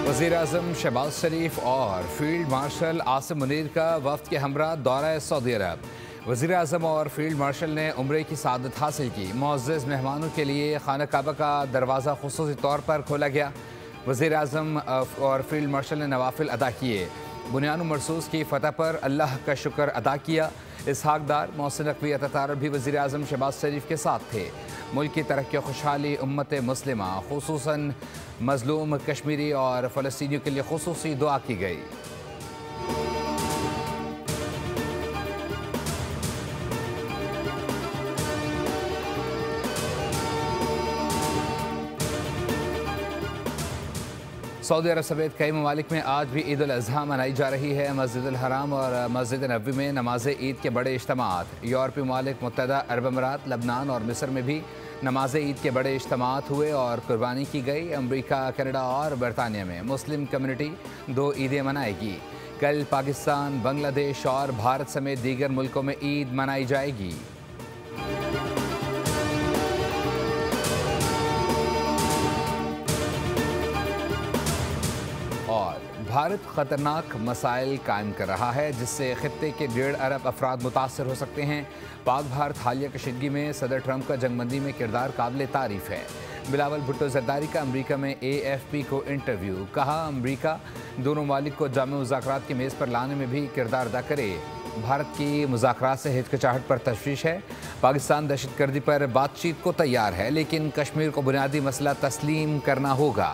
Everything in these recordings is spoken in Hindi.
वज़ीर-ए-आज़म शहबाज शरीफ और फील्ड मार्शल आसिम मुनीर का वफ़द के हमरा दौरा सऊदी अरब। वज़ीर-ए-आज़म और फील्ड मार्शल ने उम्रे की सआदत हासिल की। मुअज़्ज़ज़ मेहमानों के लिए खाना काबा का दरवाज़ा खुसूसी तौर पर खोला गया। वज़ीर-ए-आज़म और फील्ड मार्शल ने नवाफिल अदा किए। बुनियान मरसूस की फतह पर अल्लाह का शुक्र अदा किया। इसहाक डार, मोहसिन नकवी अतातार भी वज़ीर-ए-आज़म शहबाज शरीफ के साथ थे। मुल्क की तरक्की खुशहाली उम्मत मुस्लिमा खुसूसन मज़लूम कश्मीरी और फ़लस्तीनियों के लिए खुसूसी दुआ की गई। सऊदी अरब समेत कई ममालिक में आज भी ईद उल अज़हा मनाई जा रही है। मस्जिद उल हराम और मस्जिद नबवी में नमाज ईद के बड़े इज्तिमात। यूरोपीय ममालिक मुत्तहदा अरब अमीरात, लबनान और मिस्र में भी नमाज ईद के बड़े इज्तिमात हुए और कुर्बानी की गई। अमरीका, कनाडा और बरतानिया में मुस्लिम कम्युनिटी 2 ईदें मनाएगी। कल पाकिस्तान, बांग्लादेश और भारत समेत दीगर मुल्कों में ईद मनाई जाएगी। और भारत ख़तरनाक मसाइल कायम कर रहा है जिससे खित्ते के 1.5 अरब अफराद मुतासर हो सकते हैं। पाक भारत हालिया कशीदगी में सदर ट्रंप का जंगबंदी में किरदार काबिल तारीफ है। बिलावल भुट्टो जरदारी का अमरीका में AFP को इंटरव्यू। कहा, अमरीका दोनों ममालिक को जामे मुज़ाकरात की मेज़ पर लाने में भी किरदार अदा करे। भारत की मुज़ाकरात से हिचकिचाहट पर तशवीश है। पाकिस्तान दहशतगर्दी पर बातचीत को तैयार है लेकिन कश्मीर को बुनियादी मसला तस्लीम करना होगा।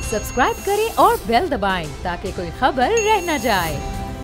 सब्सक्राइब करें और बेल दबाएं ताकि कोई खबर रह न जाए।